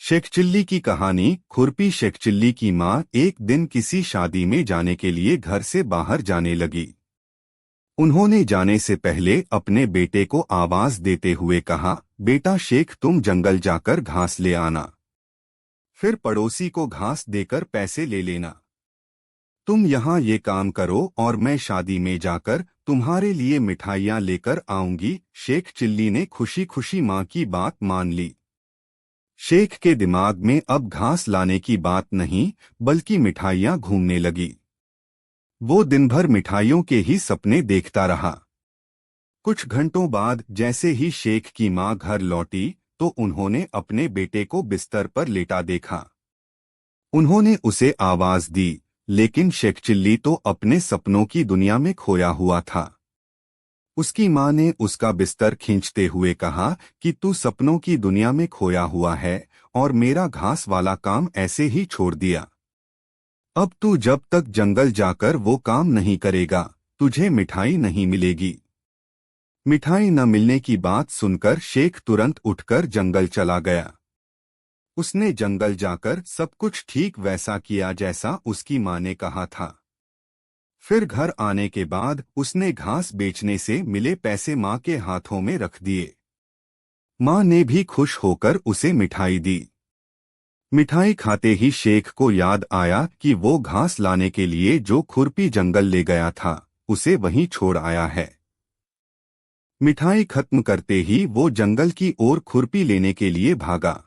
Sheikh chilli की कहानी। खुरपी शेख चिल्ली की माँ एक दिन किसी शादी में जाने के लिए घर से बाहर जाने लगी। उन्होंने जाने से पहले अपने बेटे को आवाज देते हुए कहा, बेटा शेख, तुम जंगल जाकर घास ले आना, फिर पड़ोसी को घास देकर पैसे ले लेना। तुम यहाँ ये काम करो और मैं शादी में जाकर तुम्हारे लिए मिठाइयाँ लेकर आऊंगी। शेख चिल्ली ने खुशी खुशी माँ की बात मान ली। शेख के दिमाग में अब घास लाने की बात नहीं बल्कि मिठाइयाँ घूमने लगी। वो दिन भर मिठाइयों के ही सपने देखता रहा। कुछ घंटों बाद जैसे ही शेख की माँ घर लौटी तो उन्होंने अपने बेटे को बिस्तर पर लेटा देखा। उन्होंने उसे आवाज दी, लेकिन शेख चिल्ली तो अपने सपनों की दुनिया में खोया हुआ था। उसकी माँ ने उसका बिस्तर खींचते हुए कहा कि तू सपनों की दुनिया में खोया हुआ है और मेरा घास वाला काम ऐसे ही छोड़ दिया। अब तू जब तक जंगल जाकर वो काम नहीं करेगा तुझे मिठाई नहीं मिलेगी। मिठाई न मिलने की बात सुनकर शेख तुरंत उठकर जंगल चला गया। उसने जंगल जाकर सब कुछ ठीक वैसा किया जैसा उसकी माँ ने कहा था। फिर घर आने के बाद उसने घास बेचने से मिले पैसे माँ के हाथों में रख दिए। माँ ने भी खुश होकर उसे मिठाई दी। मिठाई खाते ही शेख को याद आया कि वो घास लाने के लिए जो खुरपी जंगल ले गया था उसे वहीं छोड़ आया है। मिठाई खत्म करते ही वो जंगल की ओर खुरपी लेने के लिए भागा।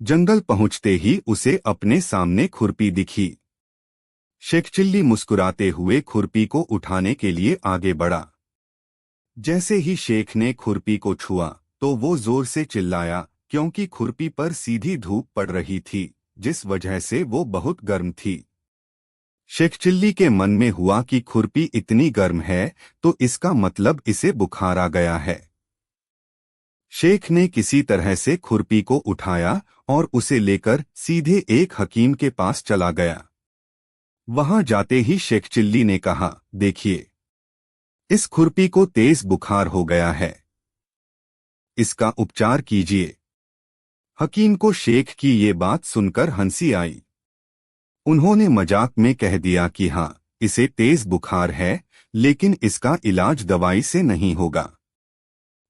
जंगल पहुंचते ही उसे अपने सामने खुरपी दिखी। शेख चिल्ली मुस्कुराते हुए खुरपी को उठाने के लिए आगे बढ़ा। जैसे ही शेख ने खुरपी को छुआ तो वो जोर से चिल्लाया, क्योंकि खुरपी पर सीधी धूप पड़ रही थी जिस वजह से वो बहुत गर्म थी। शेख चिल्ली के मन में हुआ कि खुरपी इतनी गर्म है तो इसका मतलब इसे बुखार आ गया है। शेख ने किसी तरह से खुरपी को उठाया और उसे लेकर सीधे एक हकीम के पास चला गया। वहां जाते ही शेख चिल्ली ने कहा, देखिए, इस खुरपी को तेज बुखार हो गया है, इसका उपचार कीजिए। हकीम को शेख की ये बात सुनकर हंसी आई। उन्होंने मजाक में कह दिया कि हाँ, इसे तेज बुखार है लेकिन इसका इलाज दवाई से नहीं होगा।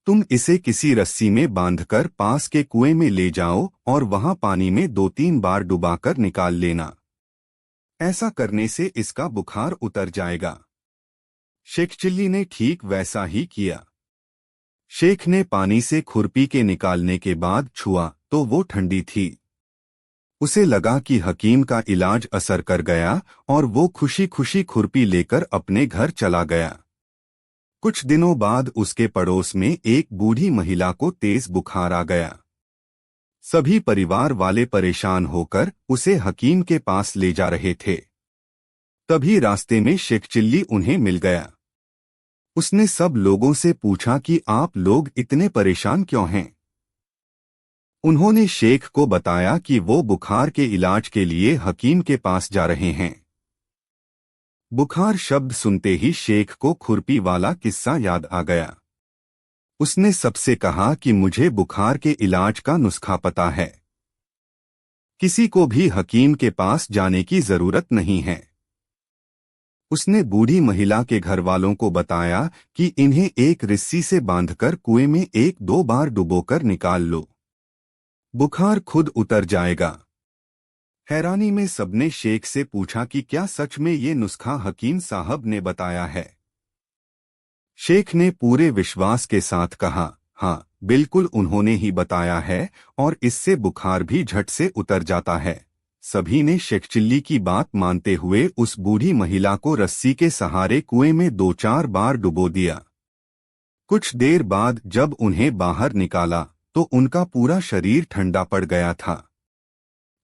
तुम इसे किसी रस्सी में बांधकर पास के कुएं में ले जाओ और वहां पानी में 2-3 बार डुबाकर निकाल लेना। ऐसा करने से इसका बुखार उतर जाएगा। शेख चिल्ली ने ठीक वैसा ही किया। शेख ने पानी से खुरपी के निकालने के बाद छुआ तो वो ठंडी थी। उसे लगा कि हकीम का इलाज असर कर गया और वो खुशी खुशी खुरपी लेकर अपने घर चला गया। कुछ दिनों बाद उसके पड़ोस में एक बूढ़ी महिला को तेज बुखार आ गया। सभी परिवार वाले परेशान होकर उसे हकीम के पास ले जा रहे थे। तभी रास्ते में शेख चिल्ली उन्हें मिल गया। उसने सब लोगों से पूछा कि आप लोग इतने परेशान क्यों हैं। उन्होंने शेख को बताया कि वो बुखार के इलाज के लिए हकीम के पास जा रहे हैं। बुखार शब्द सुनते ही शेख को खुरपी वाला किस्सा याद आ गया। उसने सबसे कहा कि मुझे बुखार के इलाज का नुस्खा पता है, किसी को भी हकीम के पास जाने की जरूरत नहीं है। उसने बूढ़ी महिला के घर वालों को बताया कि इन्हें एक रस्सी से बांधकर कुएं में 1-2 बार डुबोकर निकाल लो, बुखार खुद उतर जाएगा। हैरानी में सबने शेख से पूछा कि क्या सच में ये नुस्खा हकीम साहब ने बताया है। शेख ने पूरे विश्वास के साथ कहा, हाँ बिल्कुल, उन्होंने ही बताया है और इससे बुखार भी झट से उतर जाता है। सभी ने शेख चिल्ली की बात मानते हुए उस बूढ़ी महिला को रस्सी के सहारे कुएं में 2-4 बार डुबो दिया। कुछ देर बाद जब उन्हें बाहर निकाला तो उनका पूरा शरीर ठंडा पड़ गया था।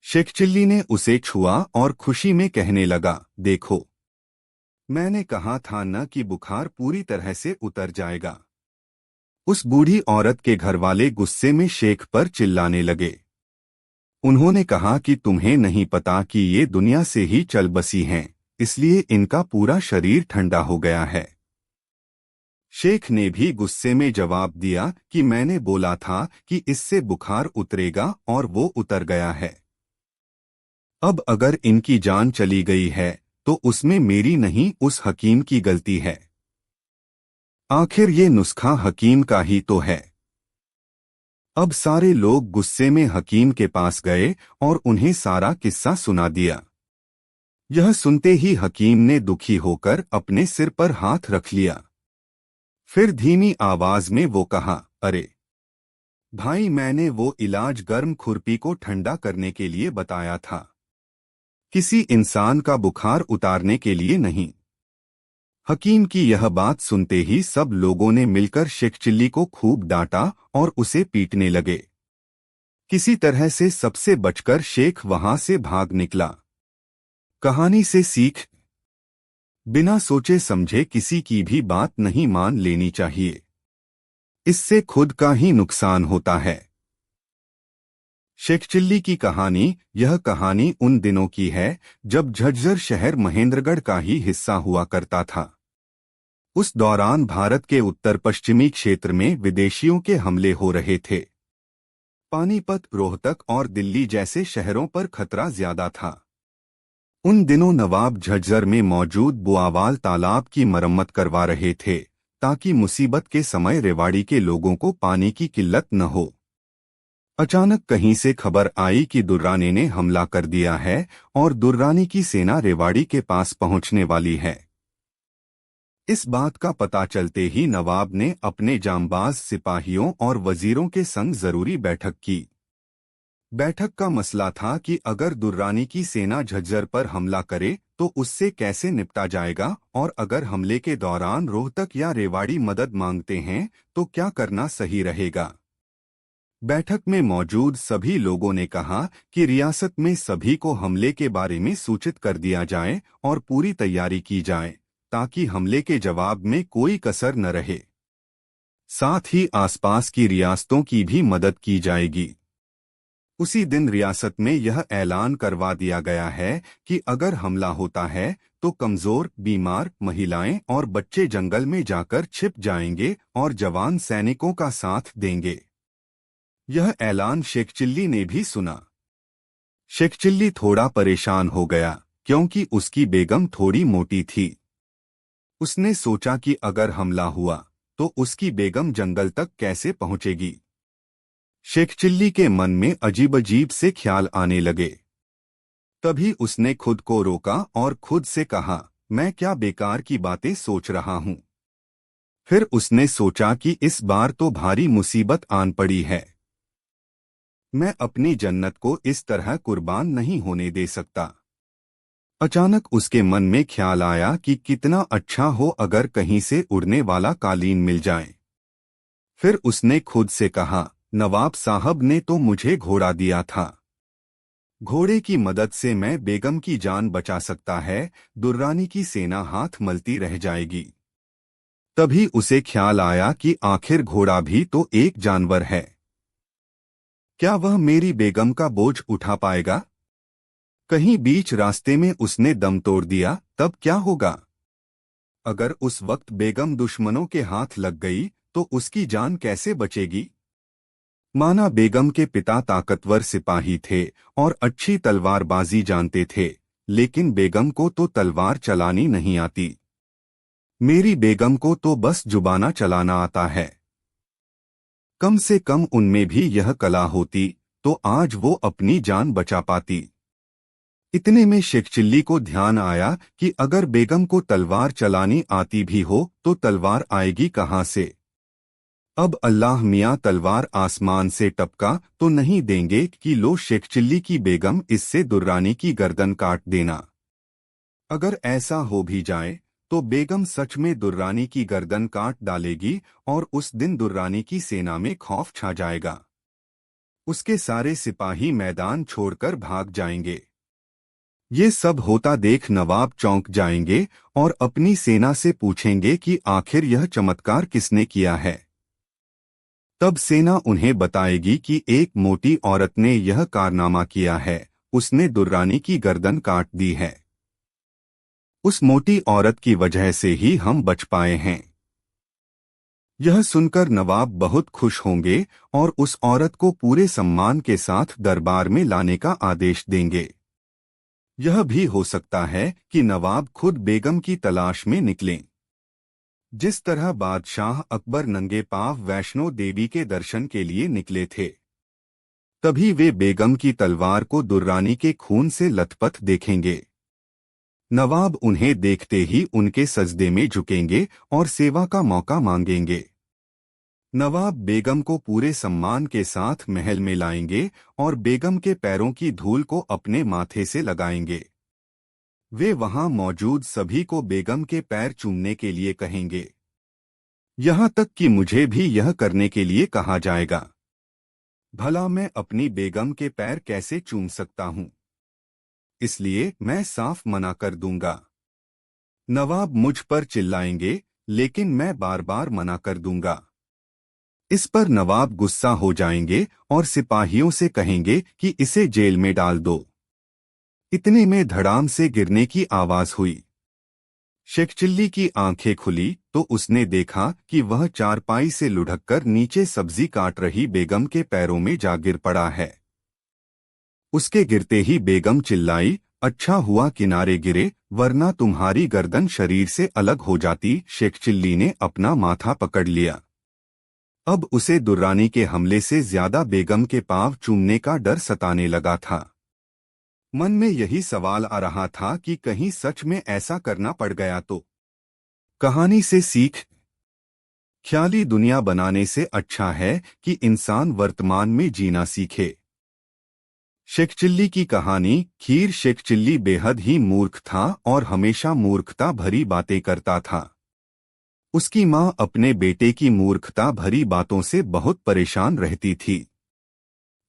शेख चिल्ली ने उसे छुआ और खुशी में कहने लगा, देखो, मैंने कहा था न कि बुखार पूरी तरह से उतर जाएगा। उस बूढ़ी औरत के घरवाले गुस्से में शेख पर चिल्लाने लगे। उन्होंने कहा कि तुम्हें नहीं पता कि ये दुनिया से ही चल बसी हैं, इसलिए इनका पूरा शरीर ठंडा हो गया है। शेख ने भी गुस्से में जवाब दिया कि मैंने बोला था कि इससे बुखार उतरेगा और वो उतर गया है। अब अगर इनकी जान चली गई है तो उसमें मेरी नहीं, उस हकीम की गलती है। आखिर ये नुस्खा हकीम का ही तो है। अब सारे लोग गुस्से में हकीम के पास गए और उन्हें सारा किस्सा सुना दिया। यह सुनते ही हकीम ने दुखी होकर अपने सिर पर हाथ रख लिया। फिर धीमी आवाज में वो कहा, अरे भाई, मैंने वो इलाज गर्म खुरपी को ठंडा करने के लिए बताया था, किसी इंसान का बुखार उतारने के लिए नहीं। हकीम की यह बात सुनते ही सब लोगों ने मिलकर शेख चिल्ली को खूब डांटा और उसे पीटने लगे। किसी तरह से सबसे बचकर शेख वहां से भाग निकला। कहानी से सीख, बिना सोचे समझे किसी की भी बात नहीं मान लेनी चाहिए, इससे खुद का ही नुकसान होता है। शेख चिल्ली की कहानी। यह कहानी उन दिनों की है जब झज्जर शहर महेंद्रगढ़ का ही हिस्सा हुआ करता था। उस दौरान भारत के उत्तर पश्चिमी क्षेत्र में विदेशियों के हमले हो रहे थे। पानीपत, रोहतक और दिल्ली जैसे शहरों पर खतरा ज्यादा था। उन दिनों नवाब झज्जर में मौजूद बुआवाल तालाब की मरम्मत करवा रहे थे ताकि मुसीबत के समय रेवाड़ी के लोगों को पानी की किल्लत न हो। अचानक कहीं से खबर आई कि दुर्रानी ने हमला कर दिया है और दुर्रानी की सेना रेवाड़ी के पास पहुंचने वाली है। इस बात का पता चलते ही नवाब ने अपने जांबाज सिपाहियों और वजीरों के संग जरूरी बैठक की। बैठक का मसला था कि अगर दुर्रानी की सेना झज्जर पर हमला करे तो उससे कैसे निपटा जाएगा, और अगर हमले के दौरान रोहतक या रेवाड़ी मदद मांगते हैं तो क्या करना सही रहेगा। बैठक में मौजूद सभी लोगों ने कहा कि रियासत में सभी को हमले के बारे में सूचित कर दिया जाए और पूरी तैयारी की जाए ताकि हमले के जवाब में कोई कसर न रहे। साथ ही आसपास की रियासतों की भी मदद की जाएगी। उसी दिन रियासत में यह ऐलान करवा दिया गया है कि अगर हमला होता है तो कमजोर, बीमार, महिलाएं और बच्चे जंगल में जाकर छिप जाएंगे और जवान सैनिकों का साथ देंगे। यह ऐलान शेख चिल्ली ने भी सुना। शेख चिल्ली थोड़ा परेशान हो गया क्योंकि उसकी बेगम थोड़ी मोटी थी। उसने सोचा कि अगर हमला हुआ तो उसकी बेगम जंगल तक कैसे पहुंचेगी। शेख चिल्ली के मन में अजीब अजीब से ख्याल आने लगे। तभी उसने खुद को रोका और खुद से कहा, मैं क्या बेकार की बातें सोच रहा हूं। फिर उसने सोचा कि इस बार तो भारी मुसीबत आन पड़ी है। मैं अपनी जन्नत को इस तरह कुर्बान नहीं होने दे सकता। अचानक उसके मन में ख्याल आया कि कितना अच्छा हो अगर कहीं से उड़ने वाला कालीन मिल जाए। फिर उसने खुद से कहा, नवाब साहब ने तो मुझे घोड़ा दिया था, घोड़े की मदद से मैं बेगम की जान बचा सकता है, दुर्रानी की सेना हाथ मलती रह जाएगी। तभी उसे ख्याल आया कि आखिर घोड़ा भी तो एक जानवर है, क्या वह मेरी बेगम का बोझ उठा पाएगा। कहीं बीच रास्ते में उसने दम तोड़ दिया तब क्या होगा। अगर उस वक्त बेगम दुश्मनों के हाथ लग गई तो उसकी जान कैसे बचेगी। माना बेगम के पिता ताकतवर सिपाही थे और अच्छी तलवारबाजी जानते थे, लेकिन बेगम को तो तलवार चलानी नहीं आती। मेरी बेगम को तो बस जुबाना चलाना आता है। कम से कम उनमें भी यह कला होती तो आज वो अपनी जान बचा पाती। इतने में शेख चिल्ली को ध्यान आया कि अगर बेगम को तलवार चलानी आती भी हो तो तलवार आएगी कहां से। अब अल्लाह मियाँ तलवार आसमान से टपका तो नहीं देंगे कि लो शेख चिल्ली की बेगम, इससे दुर्रानी की गर्दन काट देना। अगर ऐसा हो भी जाए तो बेगम सच में दुर्रानी की गर्दन काट डालेगी और उस दिन दुर्रानी की सेना में खौफ छा जाएगा। उसके सारे सिपाही मैदान छोड़कर भाग जाएंगे। ये सब होता देख नवाब चौंक जाएंगे और अपनी सेना से पूछेंगे कि आखिर यह चमत्कार किसने किया है। तब सेना उन्हें बताएगी कि एक मोटी औरत ने यह कारनामा किया है, उसने दुर्रानी की गर्दन काट दी है। उस मोटी औरत की वजह से ही हम बच पाए हैं। यह सुनकर नवाब बहुत खुश होंगे और उस औरत को पूरे सम्मान के साथ दरबार में लाने का आदेश देंगे। यह भी हो सकता है कि नवाब खुद बेगम की तलाश में निकलें। जिस तरह बादशाह अकबर नंगे पांव वैष्णो देवी के दर्शन के लिए निकले थे, तभी वे बेगम की तलवार को दुर्रानी के खून से लथपथ देखेंगे। नवाब उन्हें देखते ही उनके सजदे में झुकेंगे और सेवा का मौका मांगेंगे। नवाब बेगम को पूरे सम्मान के साथ महल में लाएंगे और बेगम के पैरों की धूल को अपने माथे से लगाएंगे। वे वहां मौजूद सभी को बेगम के पैर चूमने के लिए कहेंगे, यहाँ तक कि मुझे भी यह करने के लिए कहा जाएगा। भला मैं अपनी बेगम के पैर कैसे चूम सकता हूँ? इसलिए मैं साफ मना कर दूंगा। नवाब मुझ पर चिल्लाएंगे, लेकिन मैं बार बार मना कर दूंगा। इस पर नवाब गुस्सा हो जाएंगे और सिपाहियों से कहेंगे कि इसे जेल में डाल दो। इतने में धड़ाम से गिरने की आवाज हुई। शेख चिल्ली की आंखें खुली तो उसने देखा कि वह चारपाई से लुढ़ककर नीचे सब्जी काट रही बेगम के पैरों में जा गिर पड़ा है। उसके गिरते ही बेगम चिल्लाई, अच्छा हुआ किनारे गिरे, वरना तुम्हारी गर्दन शरीर से अलग हो जाती। शेख चिल्ली ने अपना माथा पकड़ लिया। अब उसे दुर्रानी के हमले से ज्यादा बेगम के पांव चूमने का डर सताने लगा था। मन में यही सवाल आ रहा था कि कहीं सच में ऐसा करना पड़ गया तो। कहानी से सीख, ख्याली दुनिया बनाने से अच्छा है कि इंसान वर्तमान में जीना सीखे। शेख चिल्ली की कहानी। खीर शेख चिल्ली बेहद ही मूर्ख था और हमेशा मूर्खता भरी बातें करता था। उसकी मां अपने बेटे की मूर्खता भरी बातों से बहुत परेशान रहती थी।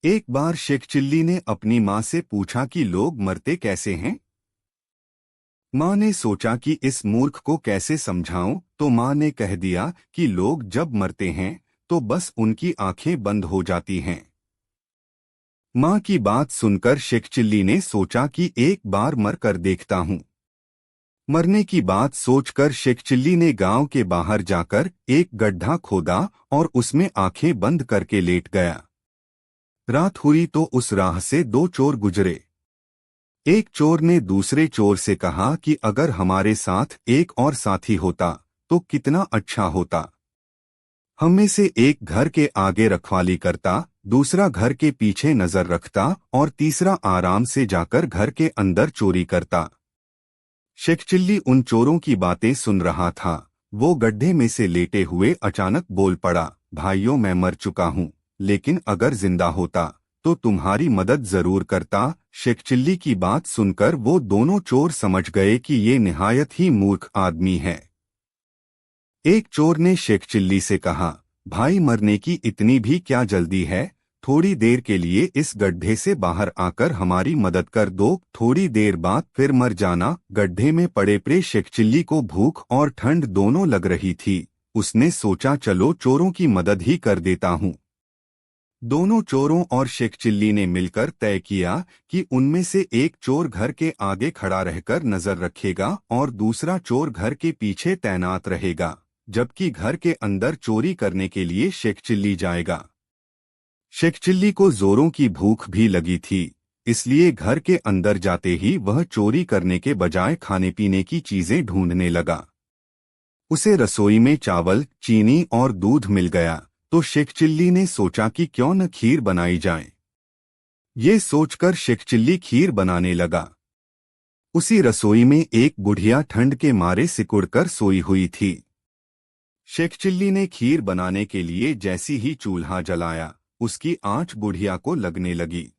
एक बार शेख चिल्ली ने अपनी मां से पूछा कि लोग मरते कैसे हैं। मां ने सोचा कि इस मूर्ख को कैसे समझाऊं, तो मां ने कह दिया कि लोग जब मरते हैं तो बस उनकी आंखें बंद हो जाती हैं। मां की बात सुनकर शेख चिल्ली ने सोचा कि एक बार मर कर देखता हूं। मरने की बात सोचकर शेख चिल्ली ने गांव के बाहर जाकर एक गड्ढा खोदा और उसमें आंखें बंद करके लेट गया। रात हुई तो उस राह से दो चोर गुजरे। एक चोर ने दूसरे चोर से कहा कि अगर हमारे साथ एक और साथी होता तो कितना अच्छा होता। हम में से एक घर के आगे रखवाली करता, दूसरा घर के पीछे नजर रखता और तीसरा आराम से जाकर घर के अंदर चोरी करता। शेख चिल्ली उन चोरों की बातें सुन रहा था। वो गड्ढे में से लेटे हुए अचानक बोल पड़ा, भाइयों मैं मर चुका हूँ, लेकिन अगर जिंदा होता तो तुम्हारी मदद जरूर करता। शेख चिल्ली की बात सुनकर वो दोनों चोर समझ गए कि ये निहायत ही मूर्ख आदमी है। एक चोर ने शेख चिल्ली से कहा, भाई मरने की इतनी भी क्या जल्दी है, थोड़ी देर के लिए इस गड्ढे से बाहर आकर हमारी मदद कर दो, थोड़ी देर बाद फिर मर जाना। गड्ढे में पड़े पड़े शेख चिल्ली को भूख और ठंड दोनों लग रही थी। उसने सोचा चलो चोरों की मदद ही कर देता हूँ। दोनों चोरों और शेख चिल्ली ने मिलकर तय किया कि उनमें से एक चोर घर के आगे खड़ा रहकर नजर रखेगा और दूसरा चोर घर के पीछे तैनात रहेगा, जबकि घर के अंदर चोरी करने के लिए शेख चिल्ली जाएगा। शेख चिल्ली को जोरों की भूख भी लगी थी, इसलिए घर के अंदर जाते ही वह चोरी करने के बजाय खाने पीने की चीजें ढूंढने लगा। उसे रसोई में चावल, चीनी और दूध मिल गया तो शेख चिल्ली ने सोचा कि क्यों न खीर बनाई जाए। ये सोचकर शेख चिल्ली खीर बनाने लगा। उसी रसोई में एक बुढ़िया ठंड के मारे सिकुड़कर सोई हुई थी। शेख चिल्ली ने खीर बनाने के लिए जैसी ही चूल्हा जलाया, उसकी आंच बुढ़िया को लगने लगी।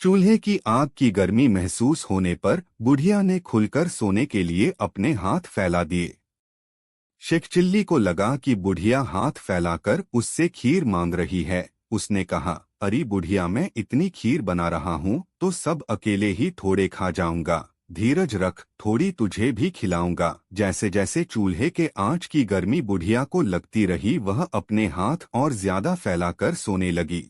चूल्हे की आग की गर्मी महसूस होने पर बुढ़िया ने खुलकर सोने के लिए अपने हाथ फैला दिए। शेख चिल्ली को लगा कि बुढ़िया हाथ फैलाकर उससे खीर मांग रही है। उसने कहा, अरे बुढ़िया मैं इतनी खीर बना रहा हूँ तो सब अकेले ही थोड़े खा जाऊंगा, धीरज रख, थोड़ी तुझे भी खिलाऊंगा। जैसे जैसे चूल्हे के आंच की गर्मी बुढ़िया को लगती रही वह अपने हाथ और ज्यादा फैलाकर सोने लगी।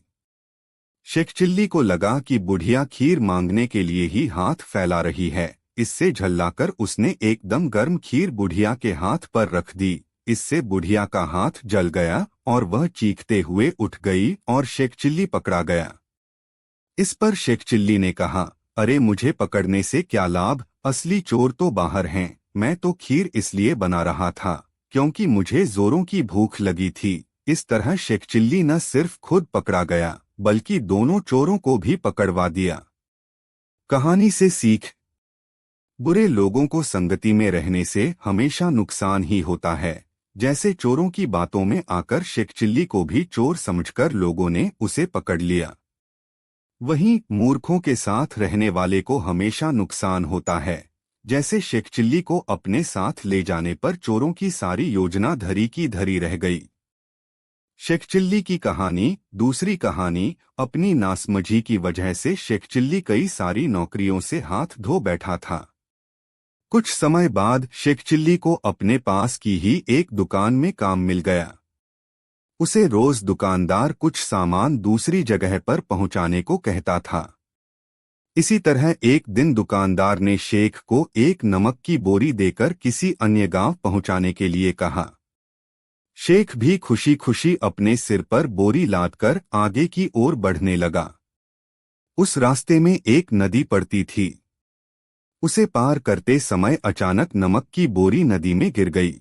शेख चिल्ली को लगा कि बुढ़िया खीर मांगने के लिए ही हाथ फैला रही है। इससे झल्लाकर उसने एकदम गर्म खीर बुढ़िया के हाथ पर रख दी। इससे बुढ़िया का हाथ जल गया और वह चीखते हुए उठ गई और शेख चिल्ली पकड़ा गया। इस पर शेख चिल्ली ने कहा, अरे मुझे पकड़ने से क्या लाभ, असली चोर तो बाहर हैं। मैं तो खीर इसलिए बना रहा था क्योंकि मुझे जोरों की भूख लगी थी। इस तरह शेख चिल्ली न सिर्फ खुद पकड़ा गया बल्कि दोनों चोरों को भी पकड़वा दिया। कहानी से सीख। बुरे लोगों को संगति में रहने से हमेशा नुकसान ही होता है। जैसे चोरों की बातों में आकर शेख चिल्ली को भी चोर समझकर लोगों ने उसे पकड़ लिया, वहीं मूर्खों के साथ रहने वाले को हमेशा नुकसान होता है। जैसे शेख चिल्ली को अपने साथ ले जाने पर चोरों की सारी योजना धरी की धरी रह गई। शेख चिल्ली की कहानी। दूसरी कहानी। अपनी नासमझी की वजह से शेख चिल्ली कई सारी नौकरियों से हाथ धो बैठा था। कुछ समय बाद शेख चिल्ली को अपने पास की ही एक दुकान में काम मिल गया। उसे रोज दुकानदार कुछ सामान दूसरी जगह पर पहुंचाने को कहता था। इसी तरह एक दिन दुकानदार ने शेख को एक नमक की बोरी देकर किसी अन्य गांव पहुंचाने के लिए कहा। शेख भी खुशी खुशी अपने सिर पर बोरी लादकर आगे की ओर बढ़ने लगा। उस रास्ते में एक नदी पड़ती थी। उसे पार करते समय अचानक नमक की बोरी नदी में गिर गई।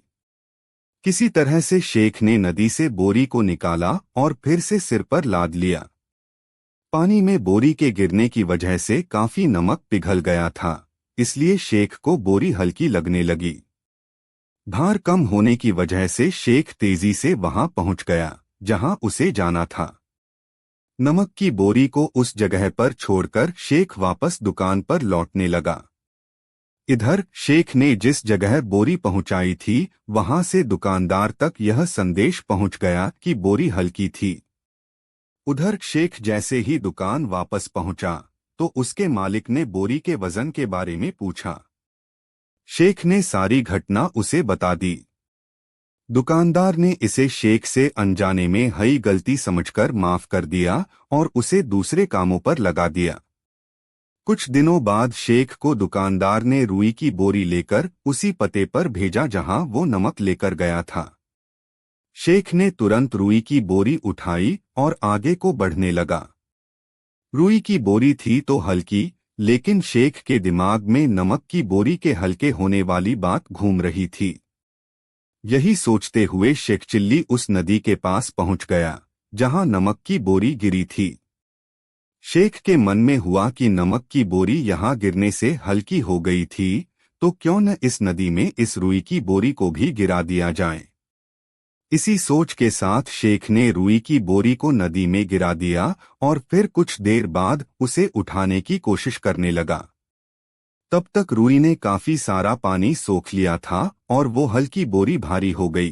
किसी तरह से शेख ने नदी से बोरी को निकाला और फिर से सिर पर लाद लिया। पानी में बोरी के गिरने की वजह से काफी नमक पिघल गया था, इसलिए शेख को बोरी हल्की लगने लगी। भार कम होने की वजह से शेख तेजी से वहां पहुंच गया जहां उसे जाना था। नमक की बोरी को उस जगह पर छोड़कर शेख वापस दुकान पर लौटने लगा। इधर शेख ने जिस जगह बोरी पहुंचाई थी वहां से दुकानदार तक यह संदेश पहुंच गया कि बोरी हल्की थी। उधर शेख जैसे ही दुकान वापस पहुंचा तो उसके मालिक ने बोरी के वजन के बारे में पूछा। शेख ने सारी घटना उसे बता दी। दुकानदार ने इसे शेख से अनजाने में हई गलती समझकर माफ कर दिया और उसे दूसरे कामों पर लगा दिया। कुछ दिनों बाद शेख को दुकानदार ने रुई की बोरी लेकर उसी पते पर भेजा जहां वो नमक लेकर गया था। शेख ने तुरंत रुई की बोरी उठाई और आगे को बढ़ने लगा। रुई की बोरी थी तो हल्की, लेकिन शेख के दिमाग में नमक की बोरी के हल्के होने वाली बात घूम रही थी। यही सोचते हुए शेख चिल्ली उस नदी के पास पहुंच गया जहां नमक की बोरी गिरी थी। शेख के मन में हुआ कि नमक की बोरी यहाँ गिरने से हल्की हो गई थी तो क्यों न इस नदी में इस रुई की बोरी को भी गिरा दिया जाए। इसी सोच के साथ शेख ने रुई की बोरी को नदी में गिरा दिया और फिर कुछ देर बाद उसे उठाने की कोशिश करने लगा। तब तक रुई ने काफी सारा पानी सोख लिया था और वो हल्की बोरी भारी हो गई।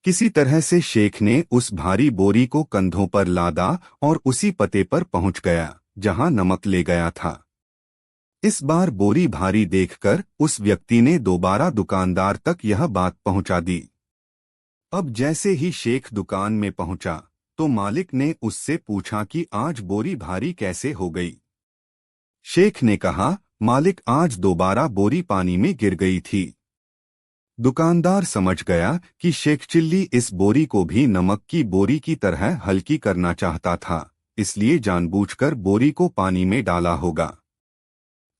किसी तरह से शेख ने उस भारी बोरी को कंधों पर लादा और उसी पते पर पहुंच गया जहां नमक ले गया था। इस बार बोरी भारी देखकर उस व्यक्ति ने दोबारा दुकानदार तक यह बात पहुंचा दी। अब जैसे ही शेख दुकान में पहुंचा तो मालिक ने उससे पूछा कि आज बोरी भारी कैसे हो गई। शेख ने कहा, मालिक आज दोबारा बोरी पानी में गिर गई थी। दुकानदार समझ गया कि शेख चिल्ली इस बोरी को भी नमक की बोरी की तरह हल्की करना चाहता था, इसलिए जानबूझकर बोरी को पानी में डाला होगा।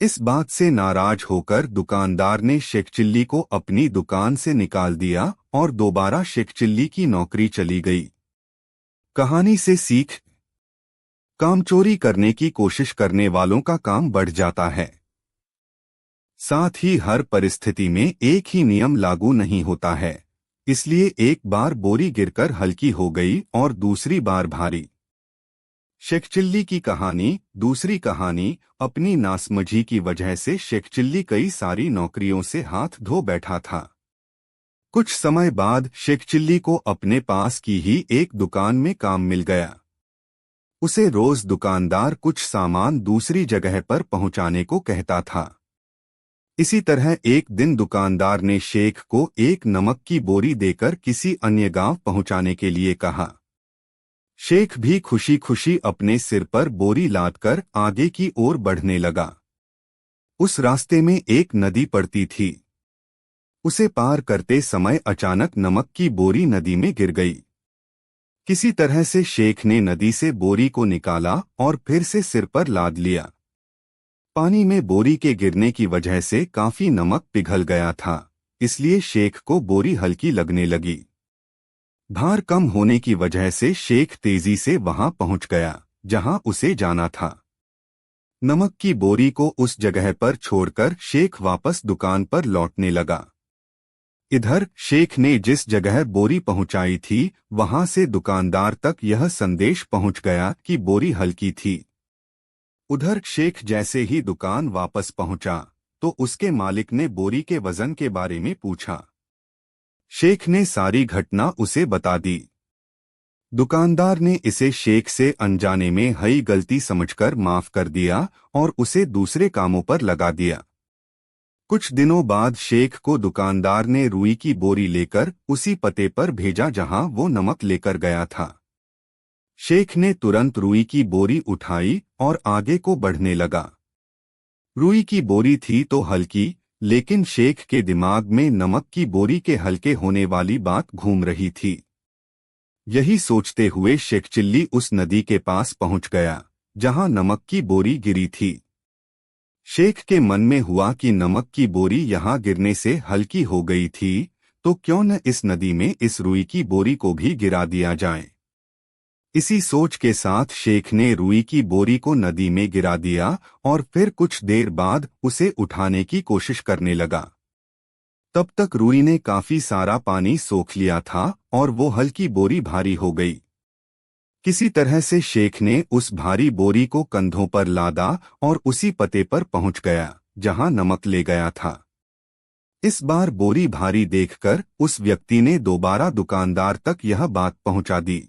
इस बात से नाराज होकर दुकानदार ने शेख चिल्ली को अपनी दुकान से निकाल दिया और दोबारा शेख चिल्ली की नौकरी चली गई। कहानी से सीख। कामचोरी करने की कोशिश करने वालों का काम बढ़ जाता है। साथ ही हर परिस्थिति में एक ही नियम लागू नहीं होता है, इसलिए एक बार बोरी गिरकर हल्की हो गई और दूसरी बार भारी। शेख चिल्ली की कहानी। दूसरी कहानी। अपनी नासमझी की वजह से शेख चिल्ली कई सारी नौकरियों से हाथ धो बैठा था। कुछ समय बाद शेख चिल्ली को अपने पास की ही एक दुकान में काम मिल गया। उसे रोज दुकानदार कुछ सामान दूसरी जगह पर पहुंचाने को कहता था। इसी तरह एक दिन दुकानदार ने शेख को एक नमक की बोरी देकर किसी अन्य गांव पहुंचाने के लिए कहा। शेख भी खुशी खुशी अपने सिर पर बोरी लादकर आगे की ओर बढ़ने लगा। उस रास्ते में एक नदी पड़ती थी। उसे पार करते समय अचानक नमक की बोरी नदी में गिर गई। किसी तरह से शेख ने नदी से बोरी को निकाला और फिर से सिर पर लाद लिया। पानी में बोरी के गिरने की वजह से काफी नमक पिघल गया था, इसलिए शेख को बोरी हल्की लगने लगी। भार कम होने की वजह से शेख तेजी से वहां पहुंच गया जहां उसे जाना था। नमक की बोरी को उस जगह पर छोड़कर शेख वापस दुकान पर लौटने लगा। इधर शेख ने जिस जगह बोरी पहुंचाई थी वहां से दुकानदार तक यह संदेश पहुंच गया कि बोरी हल्की थी। उधर शेख जैसे ही दुकान वापस पहुंचा तो उसके मालिक ने बोरी के वजन के बारे में पूछा। शेख ने सारी घटना उसे बता दी। दुकानदार ने इसे शेख से अनजाने में हुई गलती समझकर माफ कर दिया और उसे दूसरे कामों पर लगा दिया। कुछ दिनों बाद शेख को दुकानदार ने रुई की बोरी लेकर उसी पते पर भेजा जहां वो नमक लेकर गया था। शेख ने तुरंत रुई की बोरी उठाई और आगे को बढ़ने लगा। रुई की बोरी थी तो हल्की, लेकिन शेख के दिमाग में नमक की बोरी के हल्के होने वाली बात घूम रही थी। यही सोचते हुए शेख चिल्ली उस नदी के पास पहुंच गया जहां नमक की बोरी गिरी थी। शेख के मन में हुआ कि नमक की बोरी यहां गिरने से हल्की हो गई थी, तो क्यों न इस नदी में इस रुई की बोरी को भी गिरा दिया जाए। इसी सोच के साथ शेख ने रुई की बोरी को नदी में गिरा दिया और फिर कुछ देर बाद उसे उठाने की कोशिश करने लगा। तब तक रुई ने काफी सारा पानी सोख लिया था और वो हल्की बोरी भारी हो गई। किसी तरह से शेख ने उस भारी बोरी को कंधों पर लादा और उसी पते पर पहुंच गया जहां नमक ले गया था। इस बार बोरी भारी देखकर उस व्यक्ति ने दोबारा दुकानदार तक यह बात पहुंचा दी।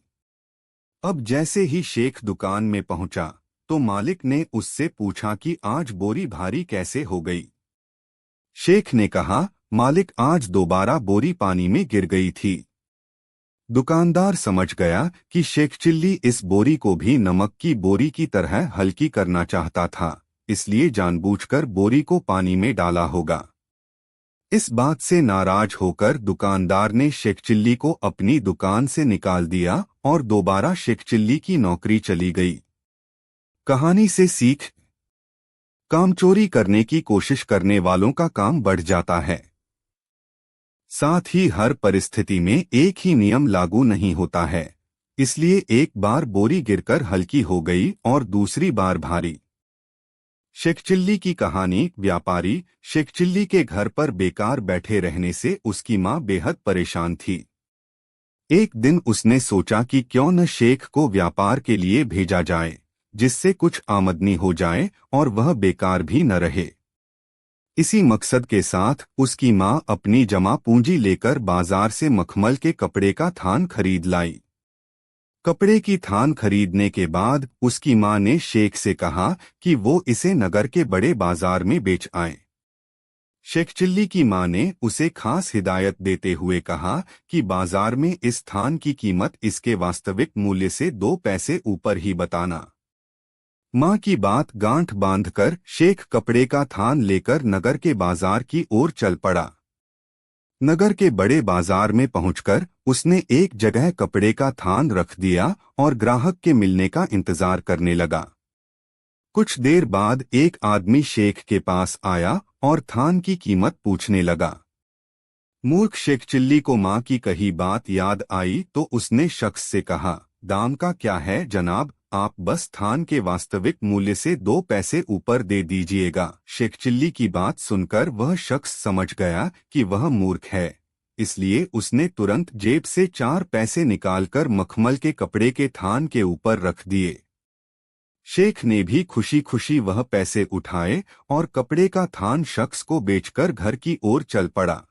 अब जैसे ही शेख दुकान में पहुंचा तो मालिक ने उससे पूछा कि आज बोरी भारी कैसे हो गई। शेख ने कहा, मालिक आज दोबारा बोरी पानी में गिर गई थी। दुकानदार समझ गया कि शेख चिल्ली इस बोरी को भी नमक की बोरी की तरह हल्की करना चाहता था, इसलिए जानबूझकर बोरी को पानी में डाला होगा। इस बात से नाराज होकर दुकानदार ने शेख चिल्ली को अपनी दुकान से निकाल दिया और दोबारा शेख चिल्ली की नौकरी चली गई। कहानी से सीख, कामचोरी करने की कोशिश करने वालों का काम बढ़ जाता है। साथ ही हर परिस्थिति में एक ही नियम लागू नहीं होता है, इसलिए एक बार बोरी गिरकर हल्की हो गई और दूसरी बार भारी। शेख चिल्ली की कहानी। व्यापारी शेख चिल्ली के घर पर बेकार बैठे रहने से उसकी मां बेहद परेशान थी। एक दिन उसने सोचा कि क्यों न शेख को व्यापार के लिए भेजा जाए, जिससे कुछ आमदनी हो जाए और वह बेकार भी न रहे। इसी मकसद के साथ उसकी मां अपनी जमा पूंजी लेकर बाजार से मखमल के कपड़े का थान खरीद लाई। कपड़े की थान खरीदने के बाद उसकी मां ने शेख से कहा कि वो इसे नगर के बड़े बाजार में बेच आए। शेख चिल्ली की मां ने उसे खास हिदायत देते हुए कहा कि बाजार में इस थान की कीमत इसके वास्तविक मूल्य से 2 पैसे ऊपर ही बताना। मां की बात गांठ बांधकर शेख कपड़े का थान लेकर नगर के बाजार की ओर चल पड़ा। नगर के बड़े बाजार में पहुंचकर उसने एक जगह कपड़े का थान रख दिया और ग्राहक के मिलने का इंतजार करने लगा। कुछ देर बाद एक आदमी शेख के पास आया और थान की कीमत पूछने लगा। मूर्ख शेख चिल्ली को मां की कही बात याद आई तो उसने शख्स से कहा, दाम का क्या है जनाब, आप बस थान के वास्तविक मूल्य से 2 पैसे ऊपर दे दीजिएगा। शेख चिल्ली की बात सुनकर वह शख्स समझ गया कि वह मूर्ख है, इसलिए उसने तुरंत जेब से 4 पैसे निकालकर मखमल के कपड़े के थान के ऊपर रख दिए। शेख ने भी खुशी खुशी वह पैसे उठाए और कपड़े का थान शख्स को बेचकर घर की ओर चल पड़ा।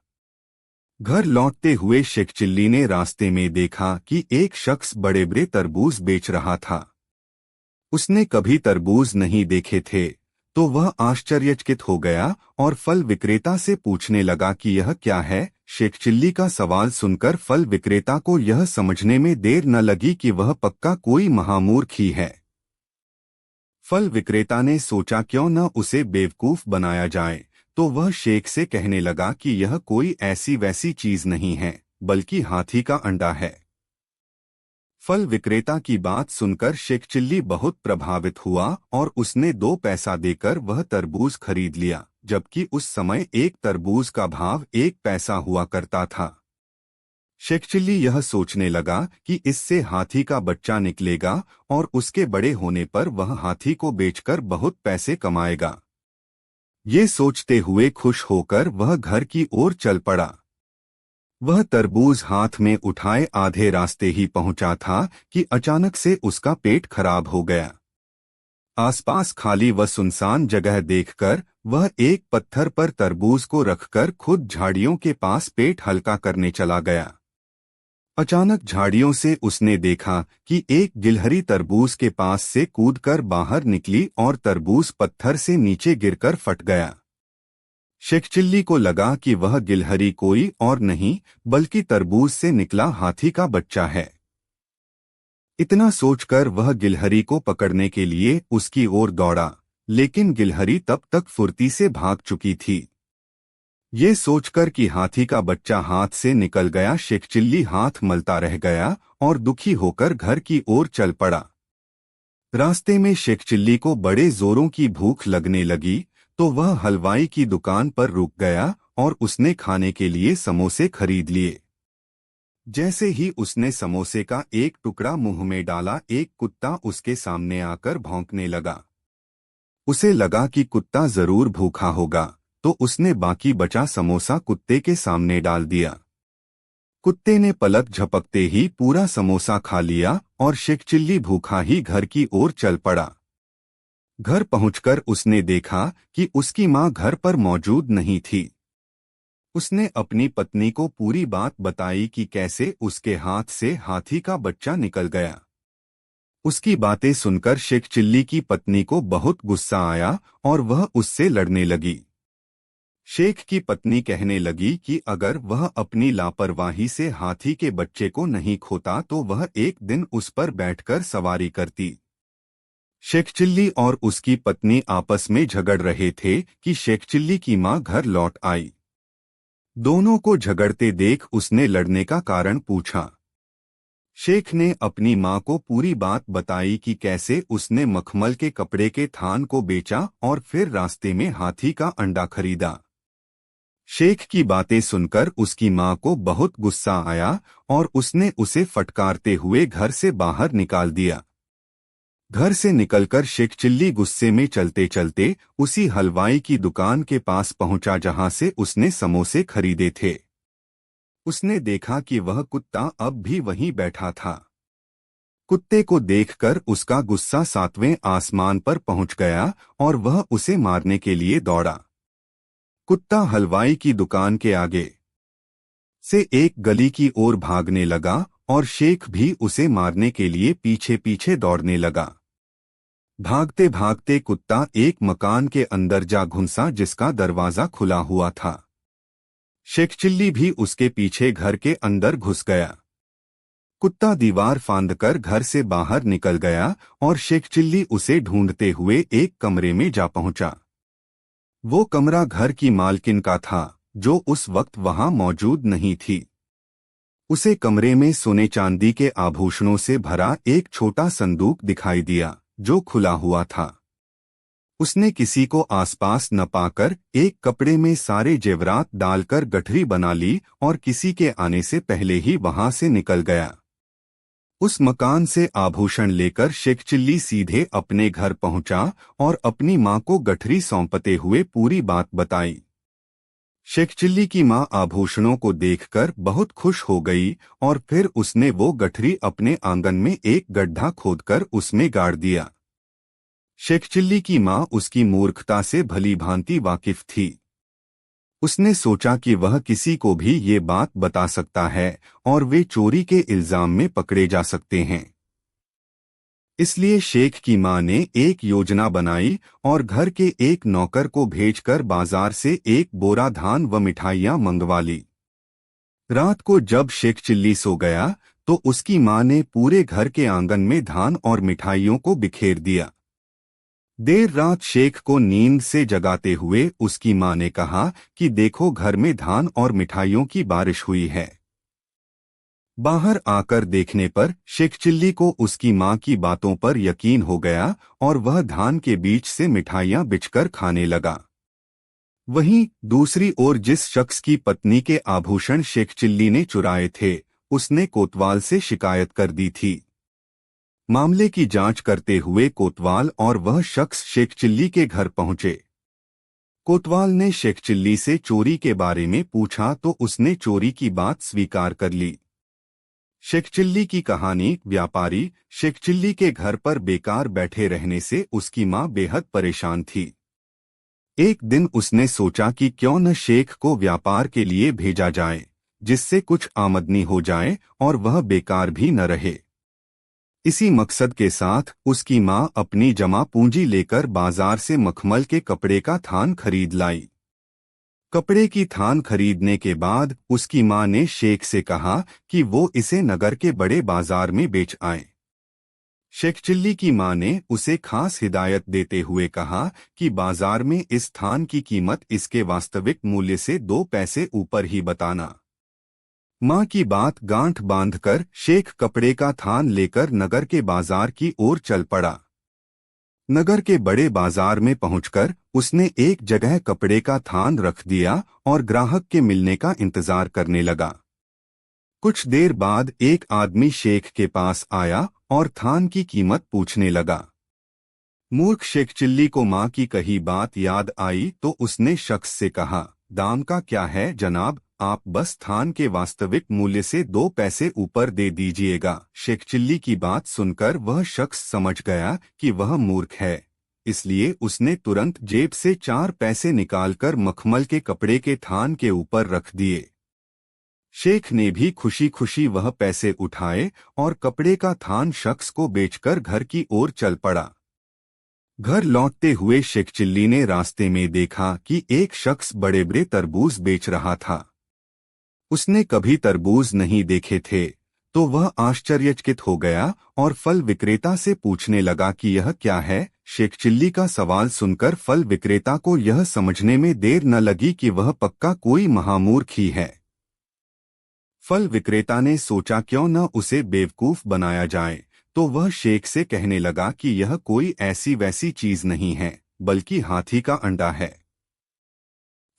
घर लौटते हुए शेख चिल्ली ने रास्ते में देखा कि एक शख्स बड़े बड़े तरबूज बेच रहा था। उसने कभी तरबूज नहीं देखे थे, तो वह आश्चर्यचकित हो गया और फल विक्रेता से पूछने लगा कि यह क्या है। शेख चिल्ली का सवाल सुनकर फल विक्रेता को यह समझने में देर न लगी कि वह पक्का कोई महामूर्ख ही है। फल विक्रेता ने सोचा क्यों न उसे बेवकूफ बनाया जाए, तो वह शेख से कहने लगा कि यह कोई ऐसी वैसी चीज नहीं है, बल्कि हाथी का अंडा है। फल विक्रेता की बात सुनकर शेख चिल्ली बहुत प्रभावित हुआ और उसने 2 पैसा देकर वह तरबूज खरीद लिया, जबकि उस समय एक तरबूज का भाव 1 पैसा हुआ करता था। शेख चिल्ली यह सोचने लगा कि इससे हाथी का बच्चा निकलेगा और उसके बड़े होने पर वह हाथी को बेचकर बहुत पैसे कमाएगा। ये सोचते हुए खुश होकर वह घर की ओर चल पड़ा। वह तरबूज हाथ में उठाए आधे रास्ते ही पहुंचा था कि अचानक से उसका पेट खराब हो गया। आसपास खाली व सुनसान जगह देखकर वह एक पत्थर पर तरबूज को रखकर खुद झाड़ियों के पास पेट हल्का करने चला गया। अचानक झाड़ियों से उसने देखा कि एक गिलहरी तरबूज के पास से कूदकर बाहर निकली और तरबूज पत्थर से नीचे गिरकर फट गया। शेख चिल्ली को लगा कि वह गिलहरी कोई और नहीं बल्कि तरबूज से निकला हाथी का बच्चा है। इतना सोचकर वह गिलहरी को पकड़ने के लिए उसकी ओर दौड़ा, लेकिन गिलहरी तब तक फुर्ती से भाग चुकी थी। ये सोचकर कि हाथी का बच्चा हाथ से निकल गया, शेख चिल्ली हाथ मलता रह गया और दुखी होकर घर की ओर चल पड़ा। रास्ते में शेख चिल्ली को बड़े जोरों की भूख लगने लगी, तो वह हलवाई की दुकान पर रुक गया और उसने खाने के लिए समोसे खरीद लिए। जैसे ही उसने समोसे का एक टुकड़ा मुंह में डाला, एक कुत्ता उसके सामने आकर भौंकने लगा। उसे लगा कि कुत्ता जरूर भूखा होगा, तो उसने बाकी बचा समोसा कुत्ते के सामने डाल दिया। कुत्ते ने पलक झपकते ही पूरा समोसा खा लिया और शेख चिल्ली भूखा ही घर की ओर चल पड़ा। घर पहुंचकर उसने देखा कि उसकी मां घर पर मौजूद नहीं थी। उसने अपनी पत्नी को पूरी बात बताई कि कैसे उसके हाथ से हाथी का बच्चा निकल गया। उसकी बातें सुनकर शेख चिल्ली की पत्नी को बहुत गुस्सा आया और वह उससे लड़ने लगी। शेख की पत्नी कहने लगी कि अगर वह अपनी लापरवाही से हाथी के बच्चे को नहीं खोता तो वह एक दिन उस पर बैठकर सवारी करती। शेख चिल्ली और उसकी पत्नी आपस में झगड़ रहे थे कि शेख चिल्ली की मां घर लौट आई। दोनों को झगड़ते देख उसने लड़ने का कारण पूछा। शेख ने अपनी मां को पूरी बात बताई कि कैसे उसने मखमल के कपड़े के थान को बेचा और फिर रास्ते में हाथी का अंडा खरीदा। शेख की बातें सुनकर उसकी मां को बहुत गुस्सा आया और उसने उसे फटकारते हुए घर से बाहर निकाल दिया। घर से निकलकर शेख चिल्ली गुस्से में चलते चलते उसी हलवाई की दुकान के पास पहुंचा जहां से उसने समोसे खरीदे थे। उसने देखा कि वह कुत्ता अब भी वहीं बैठा था। कुत्ते को देखकर उसका गुस्सा 7वें आसमान पर पहुंच गया और वह उसे मारने के लिए दौड़ा। कुत्ता हलवाई की दुकान के आगे से एक गली की ओर भागने लगा और शेख भी उसे मारने के लिए पीछे पीछे दौड़ने लगा। भागते भागते कुत्ता एक मकान के अंदर जा घुसा जिसका दरवाजा खुला हुआ था। शेख चिल्ली भी उसके पीछे घर के अंदर घुस गया। कुत्ता दीवार फांदकर घर से बाहर निकल गया और शेख चिल्ली उसे ढूंढते हुए एक कमरे में जा पहुंचा। वो कमरा घर की मालकिन का था, जो उस वक्त वहां मौजूद नहीं थी। उसे कमरे में सोने चांदी के आभूषणों से भरा एक छोटा संदूक दिखाई दिया, जो खुला हुआ था। उसने किसी को आसपास न पाकर एक कपड़े में सारे जेवरात डालकर गठरी बना ली और किसी के आने से पहले ही वहां से निकल गया। उस मकान से आभूषण लेकर शेख चिल्ली सीधे अपने घर पहुंचा और अपनी मां को गठरी सौंपते हुए पूरी बात बताई। शेख चिल्ली की मां आभूषणों को देखकर बहुत खुश हो गई और फिर उसने वो गठरी अपने आंगन में एक गड्ढा खोदकर उसमें गाड़ दिया। शेख चिल्ली की मां उसकी मूर्खता से भली भांति वाकिफ थी। उसने सोचा कि वह किसी को भी ये बात बता सकता है और वे चोरी के इल्जाम में पकड़े जा सकते हैं। इसलिए शेख की मां ने एक योजना बनाई और घर के एक नौकर को भेजकर बाजार से एक बोरा धान व मिठाइयां मंगवा ली। रात को जब शेख चिल्ली सो गया तो उसकी मां ने पूरे घर के आंगन में धान और मिठाइयों को बिखेर दिया। देर रात शेख को नींद से जगाते हुए उसकी मां ने कहा कि देखो, घर में धान और मिठाइयों की बारिश हुई है। बाहर आकर देखने पर शेख चिल्ली को उसकी मां की बातों पर यकीन हो गया और वह धान के बीच से मिठाइयां बिछकर खाने लगा। वहीं दूसरी ओर जिस शख्स की पत्नी के आभूषण शेख चिल्ली ने चुराए थे, उसने कोतवाल से शिकायत कर दी थी। मामले की जांच करते हुए कोतवाल और वह शख्स शेख चिल्ली के घर पहुंचे। कोतवाल ने शेख चिल्ली से चोरी के बारे में पूछा तो उसने चोरी की बात स्वीकार कर ली। शेख चिल्ली की कहानी। व्यापारी शेख चिल्ली के घर पर बेकार बैठे रहने से उसकी मां बेहद परेशान थी। एक दिन उसने सोचा कि क्यों न शेख को व्यापार के लिए भेजा जाए, जिससे कुछ आमदनी हो जाए और वह बेकार भी न रहे। इसी मकसद के साथ उसकी मां अपनी जमा पूंजी लेकर बाजार से मखमल के कपड़े का थान खरीद लाई। कपड़े की थान खरीदने के बाद उसकी मां ने शेख से कहा कि वो इसे नगर के बड़े बाजार में बेच आए। शेख चिल्ली की मां ने उसे खास हिदायत देते हुए कहा कि बाजार में इस थान की कीमत इसके वास्तविक मूल्य से 2 पैसे ऊपर ही बताना। मां की बात गांठ बांधकर शेख कपड़े का थान लेकर नगर के बाजार की ओर चल पड़ा। नगर के बड़े बाजार में पहुंचकर उसने एक जगह कपड़े का थान रख दिया और ग्राहक के मिलने का इंतजार करने लगा। कुछ देर बाद एक आदमी शेख के पास आया और थान की कीमत पूछने लगा। मूर्ख शेख चिल्ली को मां की कही बात याद आई तो उसने शख्स से कहा, दाम का क्या है जनाब, आप बस थान के वास्तविक मूल्य से 2 पैसे ऊपर दे दीजिएगा। शेख चिल्ली की बात सुनकर वह शख्स समझ गया कि वह मूर्ख है, इसलिए उसने तुरंत जेब से 4 पैसे निकालकर मखमल के कपड़े के थान के ऊपर रख दिए। शेख ने भी खुशी खुशी वह पैसे उठाए और कपड़े का थान शख्स को बेचकर घर की ओर चल पड़ा। घर लौटते हुए शेख चिल्ली ने रास्ते में देखा कि एक शख्स बड़े बड़े तरबूज बेच रहा था। उसने कभी तरबूज नहीं देखे थे, तो वह आश्चर्यचकित हो गया और फल विक्रेता से पूछने लगा कि यह क्या है। शेख चिल्ली का सवाल सुनकर फल विक्रेता को यह समझने में देर न लगी कि वह पक्का कोई महामूर्ख ही है। फल विक्रेता ने सोचा क्यों न उसे बेवकूफ बनाया जाए, तो वह शेख से कहने लगा कि यह कोई ऐसी वैसी चीज नहीं है, बल्कि हाथी का अंडा है।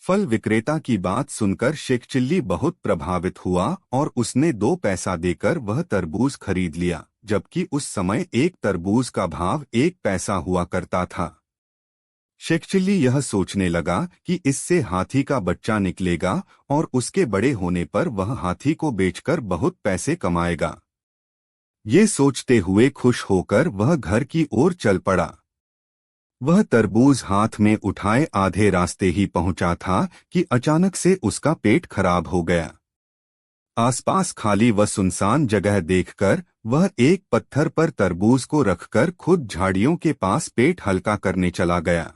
फल विक्रेता की बात सुनकर शेख चिल्ली बहुत प्रभावित हुआ और उसने 2 पैसा देकर वह तरबूज खरीद लिया, जबकि उस समय एक तरबूज का भाव 1 पैसा हुआ करता था। शेख चिल्ली यह सोचने लगा कि इससे हाथी का बच्चा निकलेगा और उसके बड़े होने पर वह हाथी को बेचकर बहुत पैसे कमाएगा। ये सोचते हुए खुश होकर वह घर की ओर चल पड़ा। वह तरबूज हाथ में उठाए आधे रास्ते ही पहुंचा था कि अचानक से उसका पेट खराब हो गया। आसपास खाली व सुनसान जगह देखकर वह एक पत्थर पर तरबूज को रखकर खुद झाड़ियों के पास पेट हल्का करने चला गया।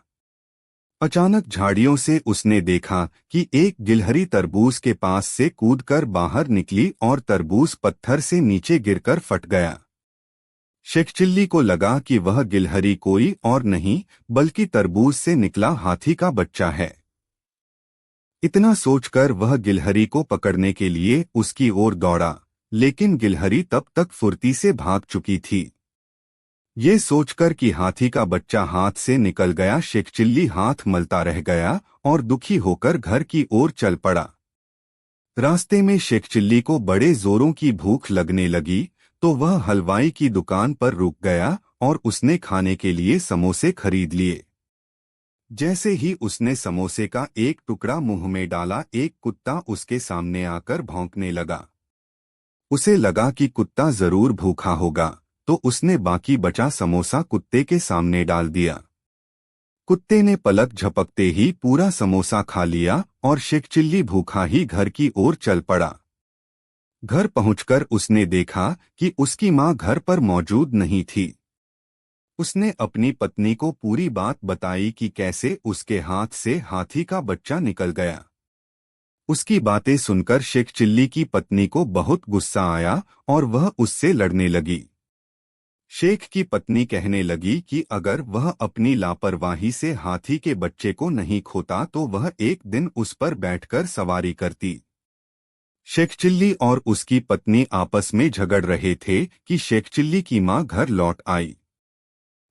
अचानक झाड़ियों से उसने देखा कि एक गिलहरी तरबूज के पास से कूदकर बाहर निकली और तरबूज पत्थर से नीचे गिरकर फट गया। शेख चिल्ली को लगा कि वह गिलहरी कोई और नहीं बल्कि तरबूज से निकला हाथी का बच्चा है। इतना सोचकर वह गिलहरी को पकड़ने के लिए उसकी ओर दौड़ा, लेकिन गिलहरी तब तक फुर्ती से भाग चुकी थी। ये सोचकर कि हाथी का बच्चा हाथ से निकल गया, शेख चिल्ली हाथ मलता रह गया और दुखी होकर घर की ओर चल पड़ा। रास्ते में शेख चिल्ली को बड़े जोरों की भूख लगने लगी, तो वह हलवाई की दुकान पर रुक गया और उसने खाने के लिए समोसे खरीद लिए। जैसे ही उसने समोसे का एक टुकड़ा मुंह में डाला, एक कुत्ता उसके सामने आकर भौंकने लगा। उसे लगा कि कुत्ता जरूर भूखा होगा, तो उसने बाकी बचा समोसा कुत्ते के सामने डाल दिया। कुत्ते ने पलक झपकते ही पूरा समोसा खा लिया और शेख चिल्ली भूखा ही घर की ओर चल पड़ा। घर पहुंचकर उसने देखा कि उसकी मां घर पर मौजूद नहीं थी। उसने अपनी पत्नी को पूरी बात बताई कि कैसे उसके हाथ से हाथी का बच्चा निकल गया। उसकी बातें सुनकर शेख चिल्ली की पत्नी को बहुत गुस्सा आया और वह उससे लड़ने लगी। शेख की पत्नी कहने लगी कि अगर वह अपनी लापरवाही से हाथी के बच्चे को नहीं खोता तो वह एक दिन उस पर बैठकर सवारी करती। शेख चिल्ली और उसकी पत्नी आपस में झगड़ रहे थे कि शेख चिल्ली की मां घर लौट आई।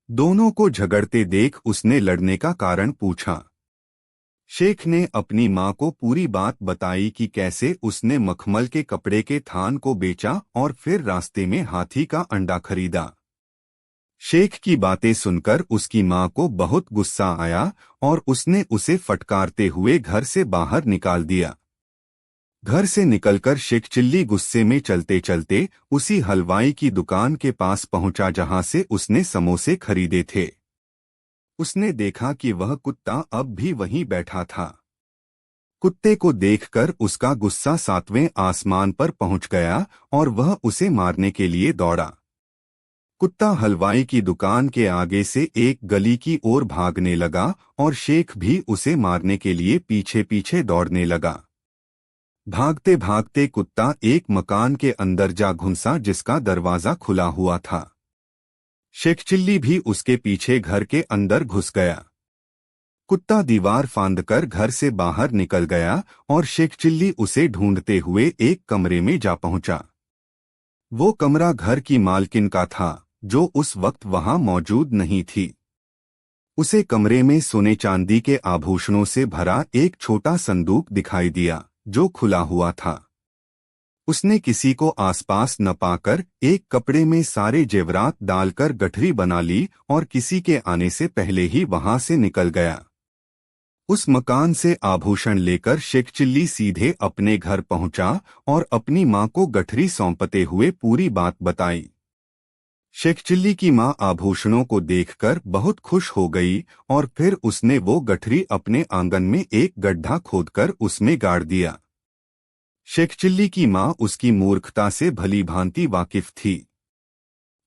दोनों को झगड़ते देख उसने लड़ने का कारण पूछा। शेख ने अपनी मां को पूरी बात बताई कि कैसे उसने मखमल के कपड़े के थान को बेचा और फिर रास्ते में हाथी का अंडा खरीदा। शेख की बातें सुनकर उसकी मां को बहुत गुस्सा आया और उसने उसे फटकारते हुए घर से बाहर निकाल दिया। घर से निकलकर शेख चिल्ली गुस्से में चलते चलते उसी हलवाई की दुकान के पास पहुंचा जहां से उसने समोसे खरीदे थे। उसने देखा कि वह कुत्ता अब भी वहीं बैठा था। कुत्ते को देखकर उसका गुस्सा 7वें आसमान पर पहुंच गया और वह उसे मारने के लिए दौड़ा। कुत्ता हलवाई की दुकान के आगे से एक गली की ओर भागने लगा और शेख भी उसे मारने के लिए पीछे पीछे दौड़ने लगा। भागते भागते कुत्ता एक मकान के अंदर जा घुसा जिसका दरवाजा खुला हुआ था। शेख चिल्ली भी उसके पीछे घर के अंदर घुस गया। कुत्ता दीवार फांदकर घर से बाहर निकल गया और शेख चिल्ली उसे ढूंढते हुए एक कमरे में जा पहुंचा। वो कमरा घर की मालकिन का था जो उस वक्त वहां मौजूद नहीं थी। उसे कमरे में सोने चांदी के आभूषणों से भरा एक छोटा संदूक दिखाई दिया जो खुला हुआ था। उसने किसी को आसपास न पाकर एक कपड़े में सारे जेवरात डालकर गठरी बना ली और किसी के आने से पहले ही वहां से निकल गया। उस मकान से आभूषण लेकर शेख चिल्ली सीधे अपने घर पहुंचा और अपनी मां को गठरी सौंपते हुए पूरी बात बताई। शेख चिल्ली की मां आभूषणों को देखकर बहुत खुश हो गई और फिर उसने वो गठरी अपने आंगन में एक गड्ढा खोदकर उसमें गाड़ दिया। शेख चिल्ली की मां उसकी मूर्खता से भली भांति वाकिफ थी।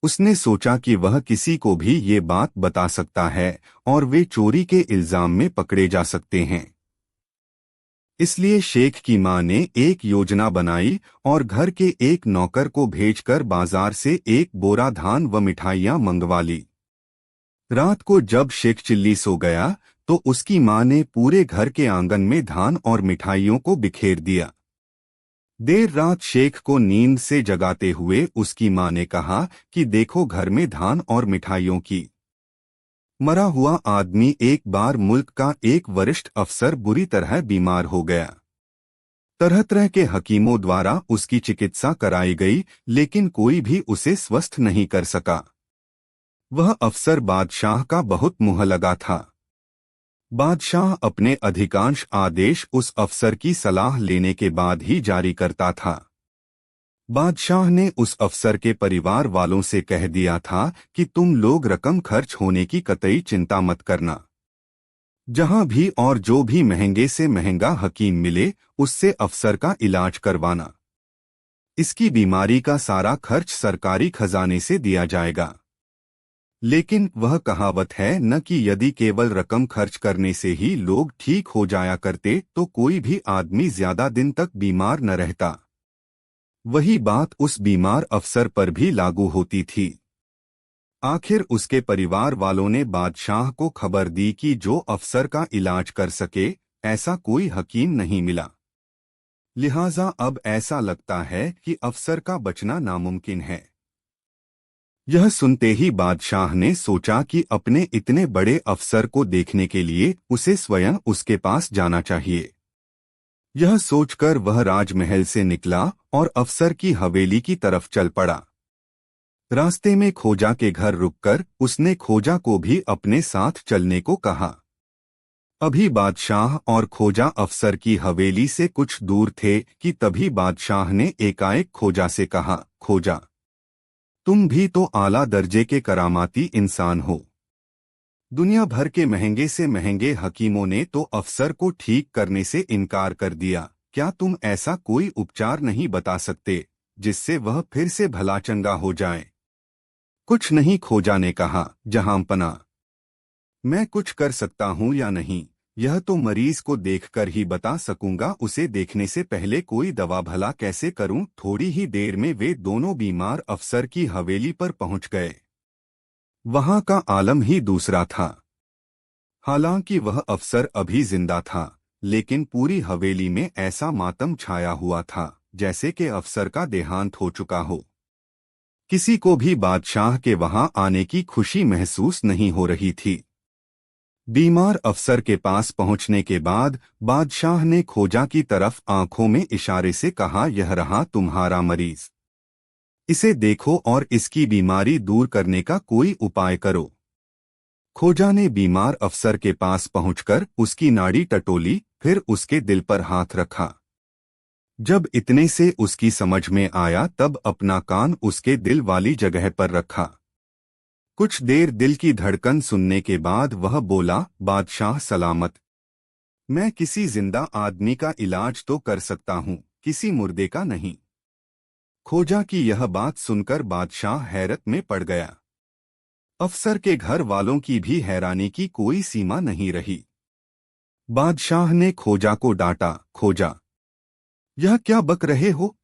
उसने सोचा कि वह किसी को भी ये बात बता सकता है और वे चोरी के इल्जाम में पकड़े जा सकते हैं। इसलिए शेख की मां ने एक योजना बनाई और घर के एक नौकर को भेजकर बाजार से एक बोरा धान व मिठाइयां मंगवा ली। रात को जब शेख चिल्ली सो गया तो उसकी मां ने पूरे घर के आंगन में धान और मिठाइयों को बिखेर दिया। देर रात शेख को नींद से जगाते हुए उसकी मां ने कहा कि देखो घर में धान और मिठाइयों की। मरा हुआ आदमी एक बार मुल्क का एक वरिष्ठ अफसर बुरी तरह बीमार हो गया। तरह तरह के हकीमों द्वारा उसकी चिकित्सा कराई गई लेकिन कोई भी उसे स्वस्थ नहीं कर सका। वह अफसर बादशाह का बहुत मुँह लगा था। बादशाह अपने अधिकांश आदेश उस अफसर की सलाह लेने के बाद ही जारी करता था। बादशाह ने उस अफसर के परिवार वालों से कह दिया था कि तुम लोग रकम खर्च होने की कतई चिंता मत करना। जहां भी और जो भी महंगे से महंगा हकीम मिले उससे अफसर का इलाज करवाना। इसकी बीमारी का सारा खर्च सरकारी खजाने से दिया जाएगा। लेकिन वह कहावत है न कि यदि केवल रकम खर्च करने से ही लोग ठीक हो जाया करते तो कोई भी आदमी ज्यादा दिन तक बीमार न रहता। वही बात उस बीमार अफसर पर भी लागू होती थी। आखिर उसके परिवार वालों ने बादशाह को खबर दी कि जो अफसर का इलाज कर सके ऐसा कोई हकीम नहीं मिला। लिहाजा अब ऐसा लगता है कि अफसर का बचना नामुमकिन है। यह सुनते ही बादशाह ने सोचा कि अपने इतने बड़े अफसर को देखने के लिए उसे स्वयं उसके पास जाना चाहिए। यह सोचकर वह राजमहल से निकला और अफसर की हवेली की तरफ चल पड़ा। रास्ते में खोजा के घर रुककर उसने खोजा को भी अपने साथ चलने को कहा। अभी बादशाह और खोजा अफसर की हवेली से कुछ दूर थे कि तभी बादशाह ने एकाएक खोजा से कहा, खोजा, तुम भी तो आला दर्जे के करामाती इंसान हो। दुनिया भर के महंगे से महंगे हकीमों ने तो अफसर को ठीक करने से इनकार कर दिया। क्या तुम ऐसा कोई उपचार नहीं बता सकते जिससे वह फिर से भला चंगा हो जाए? कुछ नहीं, खोजा ने कहा, जहांपना, मैं कुछ कर सकता हूं या नहीं यह तो मरीज को देखकर ही बता सकूंगा। उसे देखने से पहले कोई दवा भला कैसे करूं? थोड़ी ही देर में वे दोनों बीमार अफसर की हवेली पर पहुंच गए। वहां का आलम ही दूसरा था। हालांकि वह अफसर अभी जिंदा था, लेकिन पूरी हवेली में ऐसा मातम छाया हुआ था जैसे कि अफसर का देहांत हो चुका हो। किसी को भी बादशाह के वहां आने की खुशी महसूस नहीं हो रही थी। बीमार अफसर के पास पहुंचने के बाद बादशाह ने खोजा की तरफ आंखों में इशारे से कहा, यह रहा तुम्हारा मरीज। इसे देखो और इसकी बीमारी दूर करने का कोई उपाय करो। खोजा ने बीमार अफसर के पास पहुंचकर उसकी नाड़ी टटोली, फिर उसके दिल पर हाथ रखा। जब इतने से उसकी समझ में आया तब अपना कान उसके दिल वाली जगह पर रखा। कुछ देर दिल की धड़कन सुनने के बाद वह बोला, बादशाह सलामत। मैं किसी जिंदा आदमी का इलाज तो कर सकता हूँ, किसी मुर्दे का नहीं। खोजा की यह बात सुनकर बादशाह हैरत में पड़ गया। अफसर के घर वालों की भी हैरानी की कोई सीमा नहीं रही। बादशाह ने खोजा को डांटा, खोजा, यह क्या बक रहे हो?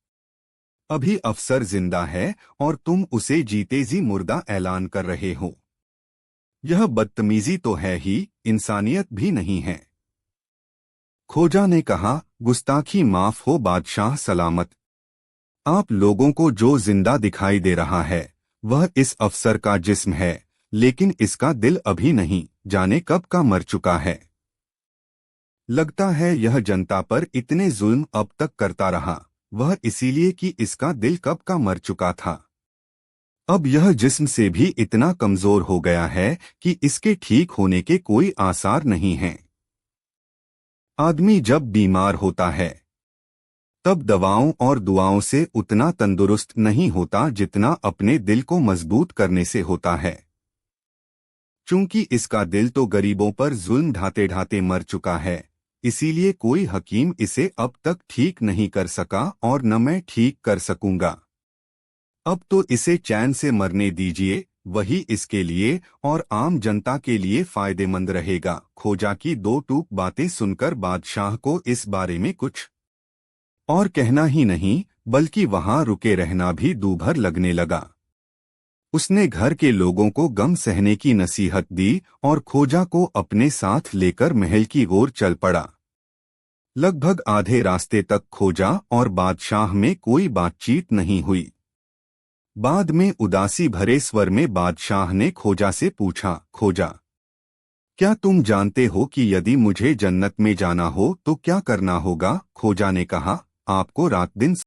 अभी अफसर जिंदा है और तुम उसे जीते जी मुर्दा ऐलान कर रहे हो। यह बदतमीजी तो है ही, इंसानियत भी नहीं है। खोजा ने कहा, गुस्ताखी माफ हो बादशाह सलामत। आप लोगों को जो जिंदा दिखाई दे रहा है वह इस अफसर का जिस्म है, लेकिन इसका दिल अभी नहीं, जाने कब का मर चुका है। लगता है यह जनता पर इतने जुल्म अब तक करता रहा, वह इसीलिए कि इसका दिल कब का मर चुका था। अब यह जिस्म से भी इतना कमजोर हो गया है कि इसके ठीक होने के कोई आसार नहीं हैं। आदमी जब बीमार होता है तब दवाओं और दुआओं से उतना तंदुरुस्त नहीं होता जितना अपने दिल को मजबूत करने से होता है। चूंकि इसका दिल तो गरीबों पर जुल्म ढाते ढाते मर चुका है, इसीलिए कोई हकीम इसे अब तक ठीक नहीं कर सका और न मैं ठीक कर सकूंगा। अब तो इसे चैन से मरने दीजिए, वही इसके लिए और आम जनता के लिए फायदेमंद रहेगा। खोजा की दो टूक बातें सुनकर बादशाह को इस बारे में कुछ और कहना ही नहीं बल्कि वहां रुके रहना भी दूभर लगने लगा। उसने घर के लोगों को गम सहने की नसीहत दी और खोजा को अपने साथ लेकर महल की ओर चल पड़ा। लगभग आधे रास्ते तक खोजा और बादशाह में कोई बातचीत नहीं हुई। बाद में उदासी भरे स्वर में बादशाह ने खोजा से पूछा, खोजा, क्या तुम जानते हो कि यदि मुझे जन्नत में जाना हो तो क्या करना होगा? खोजा ने कहा, आपको रात दिन